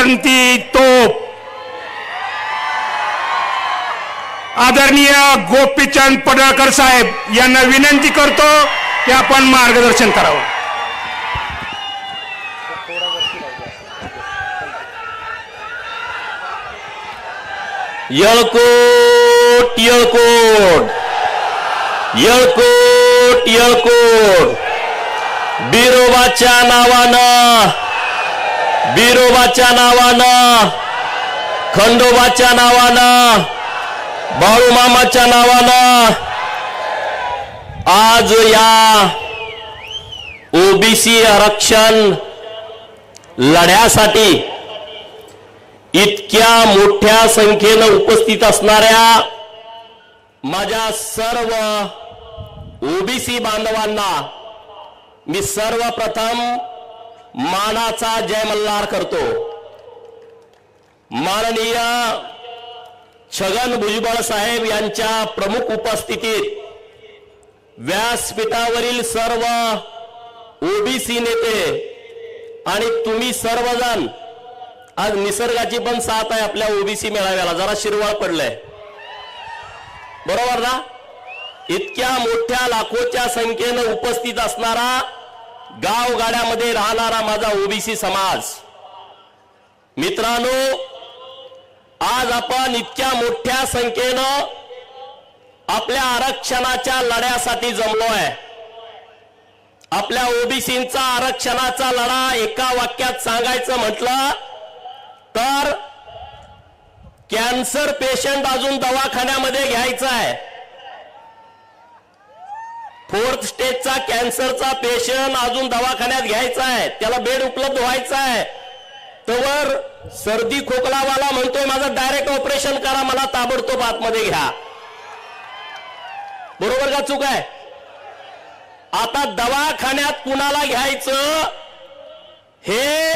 क्रांती तोप आदरणीय गोपीचंद पडळकर साहेब यांना विनंती करतो की आपण मार्गदर्शन करावं. येळकोट येळकोट येळकोट येळकोट बिरोबाच्या नावानं खंडोबाच्या नावानं बाळूमामाच्या नावानं आज या ओबीसी आरक्षण लढ्यासाठी इतक्या मोठ्या संख्येने उपस्थित असणाऱ्या माझ्या सर्व ओबीसी बांधवांना मी सर्वप्रथम मानाचा जय मल्हार करतो. माननीय छगन भुजबळ साहेब यांच्या प्रमुख उपस्थितीत व्यासपीठावरील सर्व ओबीसी नेते आणि तुम्ही सर्वजण, आज निसर्गाची पण साथ आहे आपल्या ओबीसी मेळाव्याला, जरा शिरवाळ पडलंय बरोबर ना. इतक्या मोठ्या लाखोच्या संख्येने उपस्थित असणारा गावगाड्यामध्ये राहणारा माझा ओबीसी समाज, मित्रांनो, आज आपण इतक्या मोठ्या संख्येनं आपल्या आरक्षणाच्या लढ्यासाठी जमलोय. आपल्या ओबीसींचा आरक्षणाचा लढा एका वाक्यात सांगायचं म्हटलं तर कॅन्सर पेशंट अजून दवाखान्यामध्ये घ्यायचा आहे. 4th स्टेजचा कॅन्सरचा पेशंट अजून दवाखान्यात घ्यायचा आहे, त्याला बेड उपलब्ध व्हायचा आहे. तवर सर्दी खोकलावाला म्हणतोय माझं डायरेक्ट ऑपरेशन करा, मला ताबडतोब आतमध्ये घ्या. बरोबर का चूक आहे? आता दवाखान्यात कुणाला घ्यायचं हे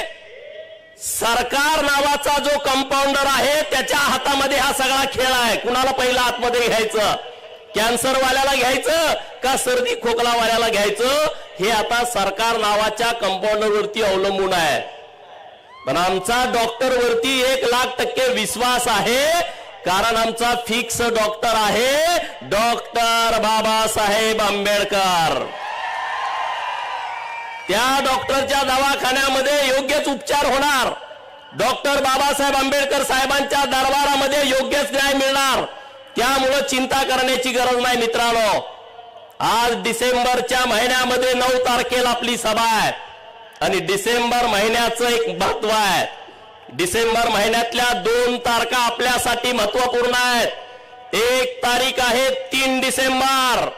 सरकार नावाचा जो कंपाऊंडर आहे त्याच्या हातामध्ये हा सगळा खेळ आहे. कुणाला पहिला आतमध्ये घ्यायचं, कॅन्सरवाल्याला घ्यायचं का सर्दी खोकलावाल्याला घ्यायचं, हे आता सरकार नावाच्या कंपाऊंडरवरती अवलंबून आहे. पण आमचा डॉक्टर वरती 1,00,000% विश्वास आहे, कारण आमचा फिक्स डॉक्टर आहे डॉक्टर बाबासाहेब आंबेडकर. त्या डॉक्टरच्या दवाखान्यामध्ये योग्यच उपचार होणार, डॉक्टर बाबासाहेब आंबेडकर साहेबांच्या दरबारामध्ये योग्यच न्याय मिळणार. त्यामुळे चिंता करण्याची गरज नाही. मित्रांनो, आज डिसेंबरच्या महिन्यामध्ये 9 तारखेला आपली सभा आहे आणि डिसेंबर महिन्याचं एक महत्व आहे. डिसेंबर महिन्यातल्या 2 तारखा आपल्यासाठी महत्वपूर्ण आहेत. 1 तारीख आहे 3 डिसेंबर,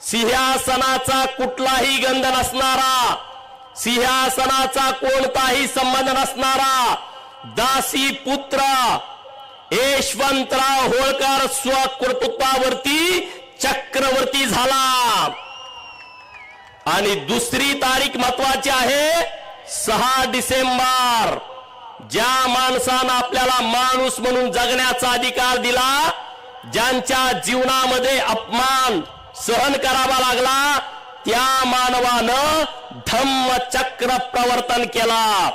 सिंहासनाचा कुठलाही गंध नसणारा, सिंहासनाचा कोणताही संबंध नसणारा दासी पुत्र यशवंतराव होळकर स्वकर्तृत्वावरती चक्रवर्ती झाला. आणि दुसरी तारीख महत्वाची आहे 6 डिसेंबर, ज्या माणसानं आपल्याला माणूस म्हणून जगण्याचा अधिकार दिला, ज्यांच्या जीवनामध्ये अपमान सहन करावा लागला, त्या मानवानं धम्मचक्र प्रवर्तन केला.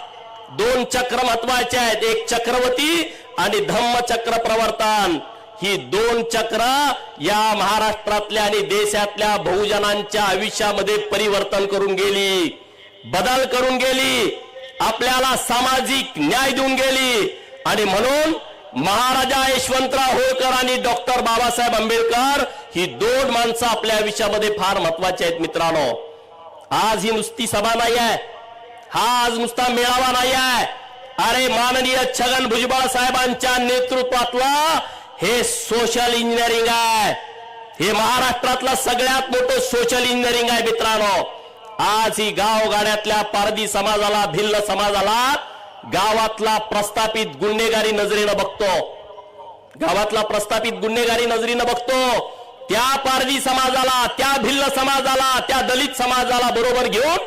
2 चक्र महत्वाचे आहेत, एक चक्रवर्ती आणि धम्मचक्र प्रवर्तन. ही 2 चक्र या महाराष्ट्रातल्या आणि देशातल्या बहुजनांच्या आयुष्यामध्ये परिवर्तन करून गेली, बदल करून गेली, आपल्याला सामाजिक न्याय देऊन गेली. आणि म्हणून महाराजा यशवंतराव होळकर आणि डॉक्टर बाबासाहेब आंबेडकर ही 2 माणसं आपल्या आयुष्यामध्ये फार महत्वाची आहेत. मित्रांनो, आज ही नुसती सभा नाही आहे, हा आज नुसता मेळावा नाही आहे. अरे माननीय छगन भुजबळ साहेबांच्या नेतृत्वातलं हे सोशल इंजिनिअरिंग आहे. हे महाराष्ट्रातलं सगळ्यात मोठं सोशल इंजिनिअरिंग आहे. मित्रांनो, आज ही गावगाड्यातल्या पारधी समाजाला, भिल्ल समाजाला गावातला प्रस्थापित गुन्हेगारी नजरेनं बघतो, गावातला प्रस्थापित गुन्हेगारी नजरेनं बघतो. त्या पारधी समाजाला, त्या भिल्ल समाजाला, त्या दलित समाजाला बरोबर घेऊन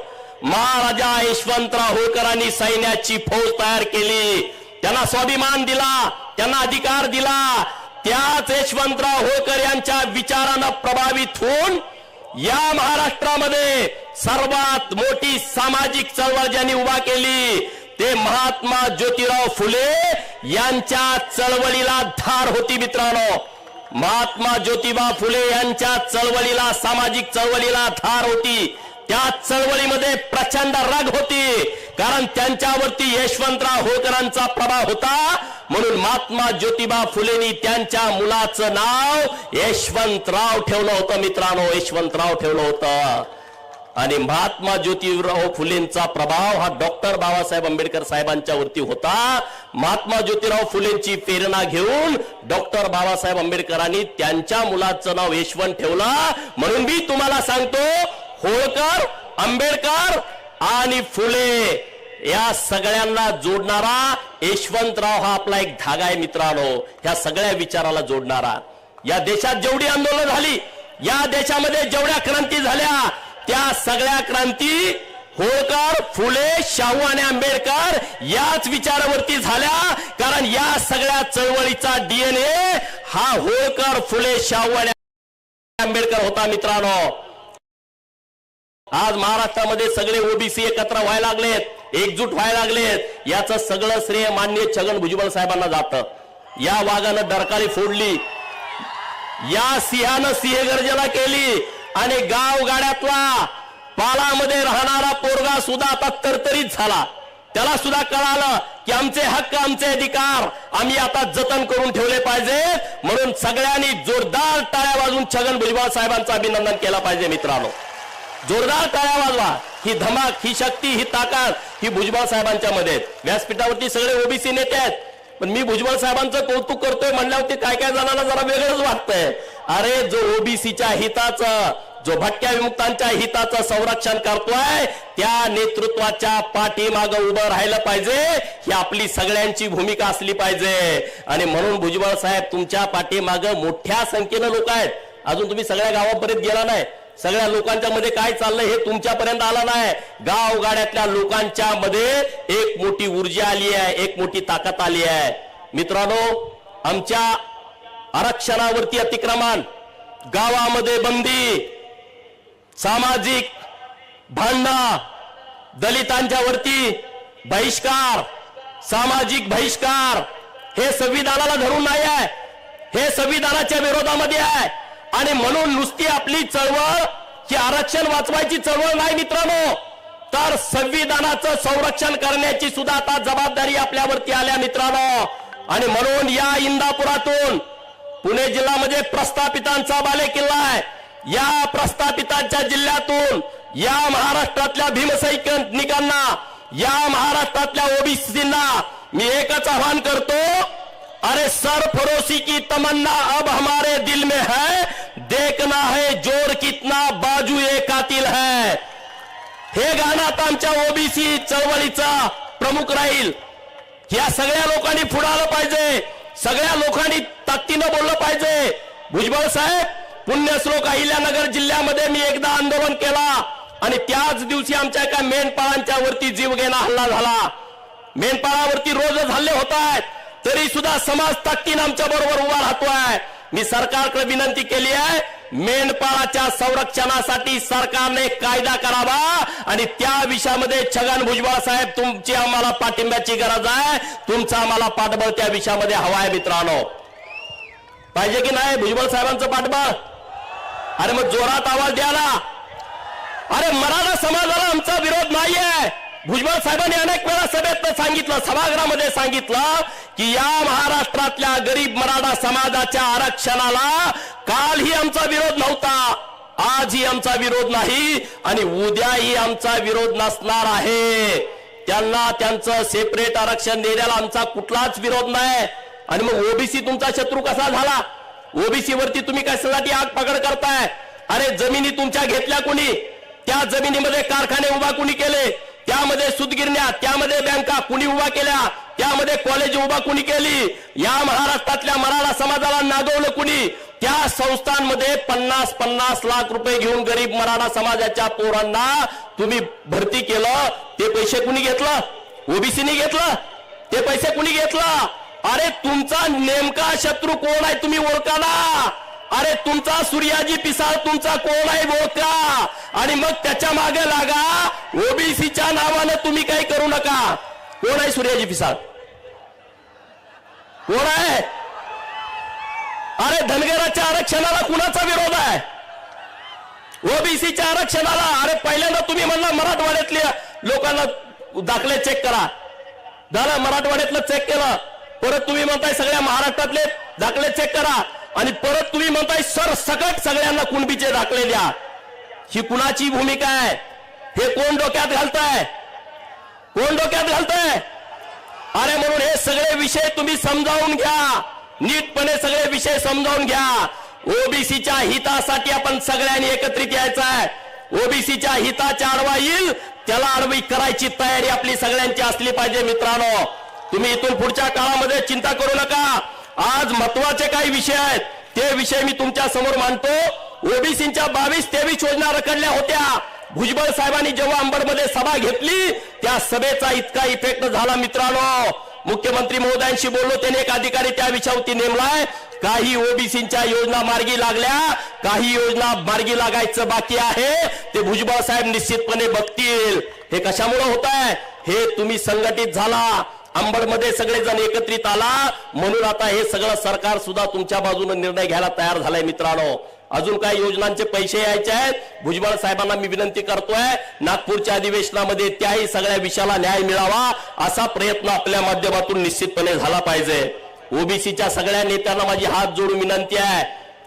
महाराजा यशवंतराव होळकरांनी सैन्याची फौज तयार केली, त्यांना स्वाभिमान दिला, त्यांना अधिकार दिला. त्याच यशवंतराव होळकर यांच्या विचारानं प्रभावित होऊन या महाराष्ट्रामध्ये सर्वात मोठी सामाजिक चळवळ ज्यांनी उभा केली ते महात्मा ज्योतिराव फुले यांच्या चळवळीला धार होती मित्रांनो. महात्मा ज्योतिबा फुले यांच्या चळवळीला, सामाजिक चळवळीला धार होती. त्या चळवळीमध्ये प्रचंड राग होती, कारण त्यांच्यावरती यशवंतराव होळकरांचा प्रभाव होता. म्हणून महात्मा ज्योतिबा फुलेंनी त्यांच्या मुलाचं नाव यशवंतराव ठेवलं होतं मित्रांनो, यशवंतराव ठेवलं होतं. आणि महात्मा ज्योतिराव फुलेंचा प्रभाव हा डॉक्टर बाबासाहेब आंबेडकर साहेबांच्या वरती होता. महात्मा ज्योतिराव फुलेंची प्रेरणा घेऊन डॉक्टर बाबासाहेब आंबेडकरांनी त्यांच्या मुलाचं नाव यशवंत ठेवलं. म्हणून मी तुम्हाला सांगतो, होळकर, आंबेडकर आणि फुले या सगळ्यांना जोडणारा यशवंतराव हा आपला एक धागा आहे मित्रांनो. ह्या सगळ्या विचाराला जोडणारा. या देशात जेवढी आंदोलन झाली, या देशामध्ये जेवढ्या क्रांती झाल्या, त्या सगळ्या क्रांती होळकर, फुले, शाहू आणि आंबेडकर याच विचारावरती झाल्या. कारण या सगळ्या चळवळीचा DNA हा होळकर, फुले, शाहू आणि आंबेडकर होता मित्रांनो. आज महाराष्ट्रामध्ये सगळे ओबीसी एकत्र व्हायला लागलेत, एकजूट व्हायला लागलेत. याचं सगळं श्रेय माननीय छगन भुजबळ साहेबांना जातं. या वाघानं डरकाळी फोडली, या सिंहानं सिंहगर्जना केली आणि गावगाड्यातला पालामध्ये राहणारा पोरगा सुद्धा आता तरतरीत झाला. त्याला सुद्धा कळालं की आमचे हक्क, आमचे अधिकार आम्ही आता जतन करून ठेवले पाहिजे. म्हणून सगळ्यांनी जोरदार टाळ्या वाजवून छगन भुजबळ साहेबांचं अभिनंदन केलं पाहिजे मित्रांनो. जोरदार टाळ्या वाजवा. ही धमाक, ही शक्ती, ही ताकद ही भुजबळ साहेबांच्या मध्ये. व्यासपीठावरती सगळे ओबीसी नेते आहेत, पण मी भुजबळ साहेबांचं कौतुक करतोय म्हणल्यावरती काय काय जणांना जरा वेगळंच वाटतंय. अरे जो ओबीसीच्या हिताचं, जो भटक्या विमुक्तांच्या हिताचं संरक्षण करतोय, त्या नेतृत्वाच्या पाठीमागं उभं राहिलं पाहिजे. ही आपली सगळ्यांची भूमिका असली पाहिजे. आणि म्हणून भुजबळ साहेब तुमच्या पाठीमागं मोठ्या संख्येनं लोक आहेत. अजून तुम्ही सगळ्या गावापर्यंत गेला नाही, सगळ्या लोकांच्या मध्ये काय चाललंय हे तुमच्यापर्यंत आलं नाही. गावगाड्यातल्या लोकांच्या मध्ये एक मोठी ऊर्जा आली आहे, एक मोठी ताकद आली आहे मित्रांनो. आमच्या आरक्षणावरती अतिक्रमण, गावामध्ये बंदी, सामाजिक भांडणं, दलितांच्या वरती बहिष्कार, सामाजिक बहिष्कार हे संविधानाला धरून नाही आहे, हे संविधानाच्या विरोधामध्ये आहे. आणि म्हणून नुसती आपली चळवळ ही आरक्षण वाचवायची चळवळ नाही मित्रांनो, तर संविधानाचं संरक्षण करण्याची सुद्धा आता जबाबदारी आपल्यावरती आल्या मित्रांनो. आणि म्हणून या इंदापुरातून पुणे जिल्ह्यामध्ये प्रस्थापितांचा बालेकिल्ला आहे. या प्रस्थापितांच्या जिल्ह्यातून या महाराष्ट्रातल्या भीमसैनिकांना, या महाराष्ट्रातल्या ओबीसींना मी एकच आवाहन करतो, अरे सरफरोशी की तमन्ना अब हमारे दिल में है, देखना है जोर कितना बाजू ये कातिल है. हे गाणं आता आमच्या ओबीसी चळवळीचा प्रमुख राहील. या सगळ्या लोकांनी पुढे आलं पाहिजे, सगळ्या लोकांनी ताकदीनं बोललं पाहिजे. भुजबळ साहेब, पुण्यश्लोक अहिल्यानगर जिल्ह्यामध्ये मी एकदा आंदोलन केला आणि त्याच दिवशी आमच्या एका मेंढपाळांच्या वरती जीवघेणा हल्ला झाला. मेंढपाळावरती रोजच हल्ले होत आहेत, तरी सुद्धा समाज ताकदीनं आमच्या बरोबर उभा राहतोय. मी सरकारकडे विनंती केली आहे, मेंढपाळाच्या संरक्षणासाठी सरकारने कायदा करावा आणि त्या विषयामध्ये छगन भुजबळ साहेब तुमची आम्हाला पाठिंब्याची गरज आहे. तुमचा आम्हाला पाठबळ त्या विषयामध्ये हवा आहे मित्रांनो. पाहिजे की नाही भुजबळ साहेबांचं पाठबळ? अरे मग जोरात आवाज द्या ना. अरे मराठा समाजाला आमचा विरोध नाहीये. भुजबळ साहेबांनी अनेक वेळा सभेत सांगितलं, सभागृहामध्ये सांगितलं की या महाराष्ट्रातल्या गरीब मराठा समाजाच्या आरक्षणाला कालही आमचा विरोध नव्हता, आजही आमचा विरोध नाही आणि उद्याही आमचा विरोध नसणार आहे. त्यांना त्यांचं सेपरेट आरक्षण देण्याला आमचा कुठलाच विरोध नाही. आणि मग ओबीसी तुमचा शत्रू कसा झाला? ओबीसी वरती तुम्ही कशासाठी आग पकड करताय? अरे जमिनी तुमच्या घेतल्या कुणी? त्या जमिनीमध्ये कारखाने उभा कुणी केले? त्यामध्ये सूतगिरण्या, त्यामध्ये बँका कुणी उभा केल्या? त्यामध्ये कॉलेज उभा कुणी केली? या महाराष्ट्रातल्या मराठा समाजाला नागवलं कुणी? त्या संस्थांमध्ये 50-50 लाख रुपये घेऊन गरीब मराठा समाजाच्या पोरांना तुम्ही भरती केलं. ते पैसे कुणी घेतलं? ओबीसीनी घेतलं. ते पैसे कुणी घेतलं? अरे तुमचा नेमका शत्रू कोण आहे तुम्ही ओळखा ना. अरे तुमचा सूर्याजी पिसाळ तुमचा कोण आहे ओळखा आणि मग त्याच्या मागे लागा. ओबीसीच्या नावानं तुम्ही काही करू नका. कोण आहे सूर्याजी पिसाळ? कोण आहे? अरे धनगराच्या आरक्षणाला कुणाचा विरोध आहे? ओबीसीच्या आरक्षणाला. अरे पहिल्यांदा तुम्ही म्हणला मराठवाड्यातल्या लोकांना दाखले चेक करा, झालं मराठवाड्यातलं चेक केलं. परत तुम्ही म्हणताय सगळ्या महाराष्ट्रातले दाखले चेक करा, आणि परत तुम्ही म्हणताय सरसकट सगळ्यांना कुणबीचे दाखले द्या. ही कुणाची भूमिका आहे? हे कोण डोक्यात घालताय? कोण डोक्यात घालताय? अरे म्हणून हे सगळे विषय तुम्ही समजावून घ्या, नीटपणे सगळे विषय समजावून घ्या. ओबीसीच्या हितासाठी आपण सगळ्यांनी एकत्रित यायचं आहे. ओबीसीच्या हिताच्या आडवा येईल त्याला आडवी करायची तयारी आपली सगळ्यांची असली पाहिजे. मित्रांनो, तुम्ही इथून पुढच्या काळामध्ये चिंता करू नका. आज महत्वाचे काही विषय आहेत, ते विषय मी तुमच्या समोर मांडतो. ओबीसीच्या 22-23 योजना रखडल्या होत्या. भुजबळ साहेबांनी जेव्हा अंबडमध्ये सभा घेतली त्या सभेचा इतका इफेक्ट झाला. मित्रांनो, मुख्यमंत्री महोदयांशी बोललो, त्याने एक अधिकारी त्या विषयावरती नेमलाय. काही ओबीसीच्या योजना मार्गी लागल्या, काही योजना मार्गी लागायचं बाकी आहे. ते भुजबळ साहेब निश्चितपणे बघतील. हे कशामुळे होत आहे? हे तुम्ही संघटित झाला, अंबडमध्ये सगळेजण एकत्रित आला, म्हणून आता हे सगळं सरकार सुद्धा तुमच्या बाजूने निर्णय घ्यायला तयार झालाय. मित्रांनो, अजून काही योजनांचे पैसे यायचे आहेत. भुजबळ साहेबांना मी विनंती करतोय, नागपूरच्या अधिवेशनामध्ये त्याही सगळ्या विषयाला न्याय मिळावा असा प्रयत्न आपल्या माध्यमातून निश्चितपणे झाला पाहिजे. ओबीसीच्या सगळ्या नेत्यांना माझी हात जोडून विनंती आहे,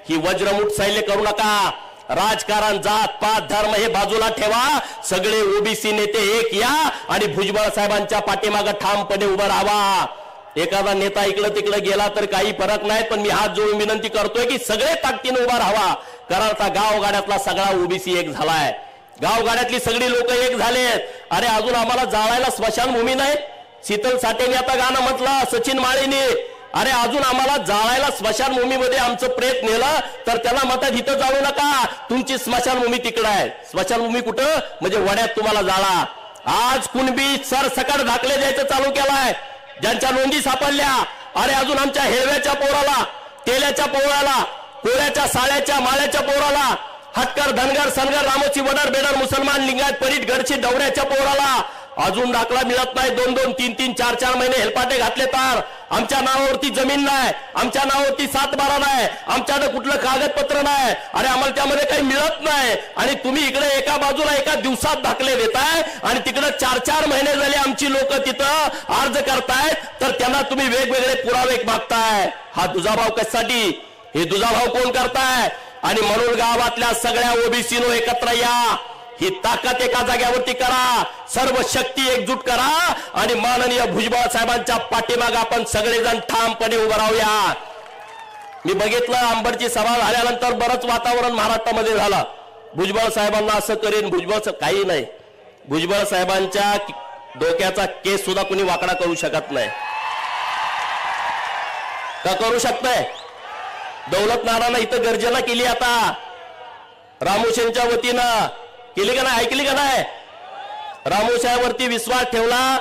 ही वज्रमुठ शैल्य करू नका. राजकारण, जात पात धर्म हे बाजूला ठेवा. सगळे ओबीसी नेते एक या आणि भुजबळ साहेबांच्या पाठीमागे ठामपणे उभं राहावा. एखादा नेता इकडं तिकडं गेला तर काही फरक नाही, पण मी हात जोडून विनंती करतोय की सगळे ताकदीने उभा राहावा. कारण आता गावगाड्यातला सगळा ओबीसी एक झालाय, गावगाड्यातली सगळी लोक एक झालेत. अरे अजून आम्हाला जाळायला स्मशानभूमी नाही. शीतल साठेने आता गाणं म्हटलं, सचिन माळेने. अरे अजून आम्हाला जाळायला स्मशानभूमीमध्ये आमचं प्रेत नेलं तर त्याला म्हणतात इथं जाळू नका, तुमची स्मशानभूमी तिकडं आहे. स्मशानभूमी कुठं? म्हणजे वड्यात तुम्हाला जाळा. आज कुणबी सरसकट दाखले द्यायचं चालू केलाय, ज्यांच्या नोंदी सापडल्या. अरे अजून आमच्या हेळव्याच्या पोराला, तेल्याच्या पोराला, कोळ्याच्या साळ्याच्या माळ्याच्या पोराला, हटकर धनगर सनगर रामोची वडर बेडर मुसलमान लिंगायत परीट गडची डवऱ्याच्या पोराला अजून दाखला मिळत नाही. 2-2, 3-3, 4-4 महिने हेलपाटे घातले तर आमच्या नावावरती जमीन नाही, आमच्या नावावरती 7-12 नाही, आमच्याकडे कुठलं कागदपत्र नाही. अरे आम्हाला त्यामध्ये काही मिळत नाही. आणि तुम्ही इकडे एका बाजूला एका दिवसात दाखले देताय आणि तिकडे 4-4 महिने झाले आमची लोक तिथं अर्ज करतायत, तर त्यांना तुम्ही वेगवेगळे पुरावे मागताय. हा दुजाभाव कशासाठी? हे दुजाभाव कोण करताय? आणि म्हणून गावातल्या सगळ्या ओबीसीनो एकत्र या, ही ताकद एका जाग्यावरती करा, सर्व शक्ती एकजूट करा आणि माननीय भुजबळ साहेबांच्या पाठीमागे आपण सगळेजण ठामपणे उभं राहूया. मी बघितलं अंबडची सभा झाल्यानंतर बरंच वातावरण महाराष्ट्रामध्ये झालं. भुजबळ साहेबांना असं करेन, भुजबळ काही नाही. भुजबळ साहेबांच्या डोक्याचा केस सुद्धा कोणी वाकडा करू शकत नाही. का करू शकतंय? दौलत नारायण इथं गर्जना केली, आता रामोशेंच्या वतीनं केली का नाही? ऐकली का नाही? रामोशावरती विश्वास ठेवला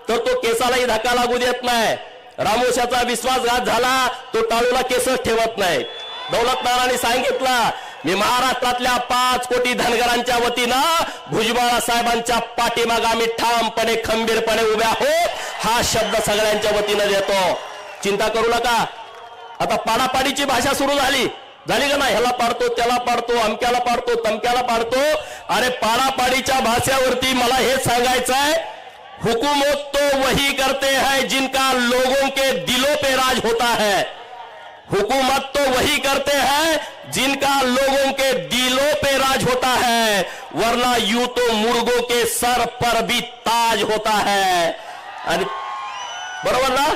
तर तो केसालाही धक्का लागू देत नाही. रामोशाचा विश्वासघात झाला तो टाळूला केसच ठेवत नाही. दौलत नारायण सांगितलं, मी महाराष्ट्रातल्या 5 कोटी धनगरांच्या वतीनं भुजबळ साहेबांच्या पाठीमागे आम्ही ठामपणे खंबीरपणे उभे आहोत, हा शब्द सगळ्यांच्या वतीनं देतो. चिंता करू नका. आता पाडापाडीची भाषा सुरू झाली का नाही? ह्याला पाडतो, त्याला पाडतो, अमक्याला पाडतो, तमक्याला पाडतो. अरे पाडापाडीच्या भाषेवरती मला हे सांगायचं आहे, हुकूमत तो वही करते हैं जिनका लोगों के दिलों पे राज होता है. हुकूमत तो वही करते हैं जिनका लोगों के दिलों पे राज होता है, वरना यूं तो मुर्गों के सर पर भी ताज होता है. आणि बरोबर ना?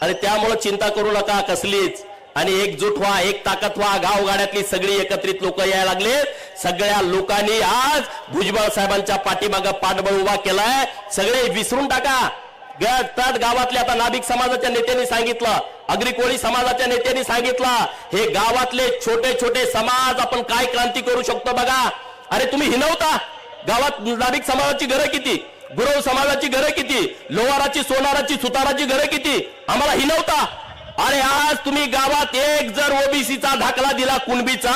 आणि त्यामुळे चिंता करू नका कसलीच. आणि एकजूट व्हा, एक ताकद व्हा. गावगाड्यातली सगळी एकत्रित लोक यायला लागले. सगळ्या लोकांनी आज भुजबळ साहेबांच्या पाठीमागे पाठबळ उभा केलाय. सगळे विसरून टाका. गावातल्या आता नाभिक समाजाच्या नेत्यांनी सांगितलं, अग्रिकोळी समाजाच्या नेत्यांनी सांगितलं, हे गावातले छोटे छोटे समाज आपण काय क्रांती करू शकतो बघा. अरे तुम्ही हिनवता गावात नाभिक समाजाची घरं किती, गुरव समाजाची घरं किती, लोहाराची सोनाराची सुताराची घरं किती, आम्हाला हिनवता. अरे आज तुम्ही गावात एक जर ओबीसीचा दाखला दिला कुणबीचा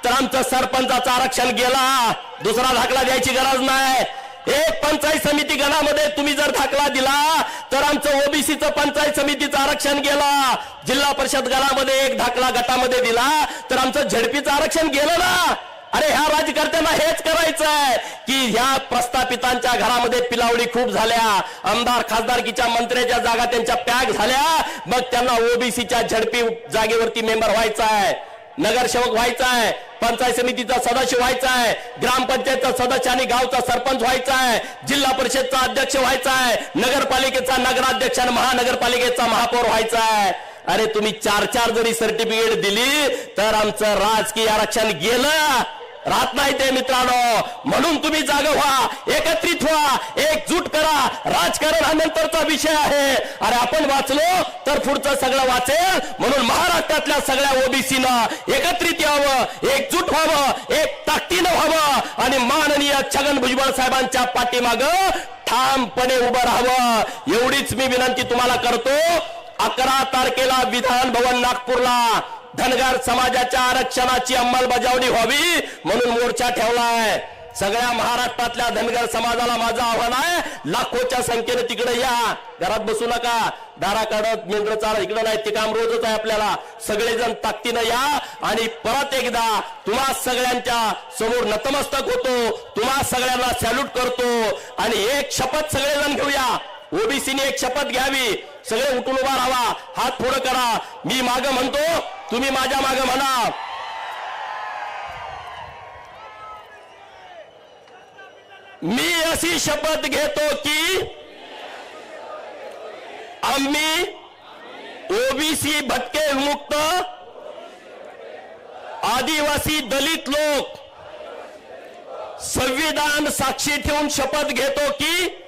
तर आमचं सरपंचाचं आरक्षण गेला. दुसरा दाखला द्यायची गरज नाही. एक पंचायत समिती गणामध्ये तुम्ही जर दाखला दिला तर आमचं ओबीसीचं पंचायत समितीचं आरक्षण गेलं. जिल्हा परिषद गणामध्ये एक दाखला गटामध्ये दिला तर आमचं झडपीचं आरक्षण गेलं ना. अरे ह्या राज्यकर्त्यांना हेच करायचं आहे की ह्या प्रस्थापितांच्या घरामध्ये पिलावडी खूप झाल्या, आमदार खासदारकीच्या मंत्र्याच्या जागा त्यांच्या पॅक झाल्या, मग त्यांना ओबीसीच्या झडपी जागेवरती मेंबर व्हायचा आहे, नगरसेवक व्हायचा आहे, पंचायत समितीचा सदस्य व्हायचा आहे, ग्रामपंचायतचा सदस्य आणि गावचा सरपंच व्हायचा आहे, जिल्हा परिषदचा अध्यक्ष व्हायचा आहे, नगरपालिकेचा नगराध्यक्ष आणि महानगरपालिकेचा महापौर व्हायचा आहे. अरे तुम्ही 4-4 जरी सर्टिफिकेट दिली तर आमचं राजकीय आरक्षण गेलं, राहत नाही ते मित्रांनो. म्हणून तुम्ही जागा व्हा, एकत्रित व्हा, एकजूट करा. राजकारण हा नंतरचा विषय आहे. अरे आपण वाचलो तर पुढचं सगळं वाचेल. म्हणून महाराष्ट्रातल्या सगळ्या ओबीसीनं एकत्रित यावं, एकजूट व्हावं, एक ताकदीनं व्हावं आणि माननीय छगन भुजबळ साहेबांच्या पाठीमागं ठामपणे उभं राहावं. एवढीच मी विनंती तुम्हाला करतो. 11 तारखेला विधान भवन नागपूरला धनगर समाजाच्या आरक्षणाची अंमलबजावणी व्हावी म्हणून मोर्चा ठेवलाय. सगळ्या महाराष्ट्रातल्या धनगर समाजाला माझं आव्हान आहे, लाखोच्या संख्येने तिकडे या, घरात बसू नका. दारा काढत मेंढर चारा इकडं नाही, ते काम रोजच आहे आपल्याला. सगळेजण ताकदीनं या आणि परत एकदा तुम्हा सगळ्यांच्या समोर नतमस्तक होतो, तुम्हा सगळ्यांना सॅल्यूट करतो आणि एक शपथ सगळेजण घेऊया. ओबीसीने एक शपथ घ्यावी, सगळे उठून उभा राहा, हात पुढे करा. मी मागं म्हणतो, तुम्ही माझ्या मागं म्हणा. मी अशी शपथ घेतो की आम्ही ओबीसी भटके विमुक्त आदिवासी दलित लोक संविधान साक्षी ठेवून शपथ घेतो की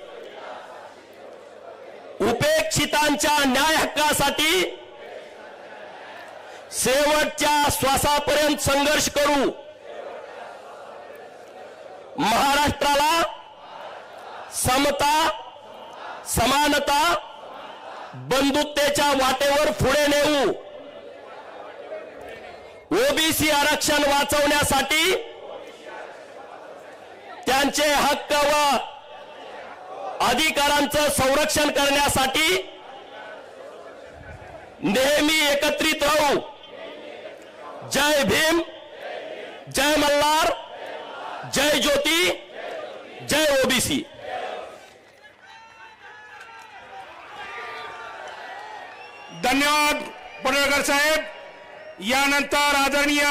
उपेक्षितांच्या न्याय हक्कासाठी शेवटच्या श्वासापर्यंत संघर्ष करू. महाराष्ट्राला समता, समानता, बंधुतेच्या वाटेवर पुढे नेऊ. ओबीसी आरक्षण वाचवण्यासाठी, त्यांचे हक्क व अधिकारांचं संरक्षण करण्यासाठी नेहमी एकत्रित राहू. जय भीम, जय मल्हार, जय ज्योती, जय ओबीसी. धन्यवाद पडळकर साहेब. यानंतर आदरणीय